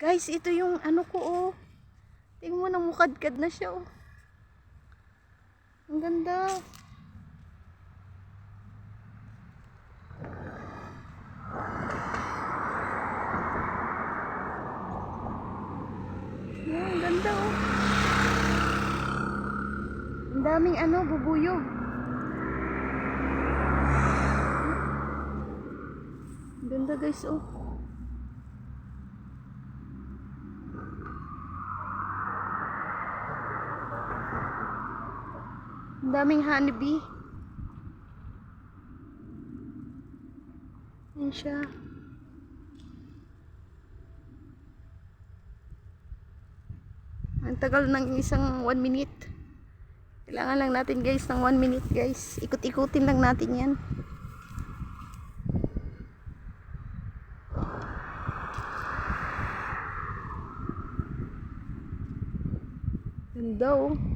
Guys, ito yung ano ko oh. Tingnan mo, namukadkad na siya oh. Ang ganda. Yeah, ang ganda oh. Ang daming ano, bubuyog. Ang ganda guys oh. Ang daming honeybee. Yan siya. Ang tagal ng isang 1 minute. Kailangan lang natin guys ng 1 minute guys. Ikot-ikutin lang natin yan. Ganda oh.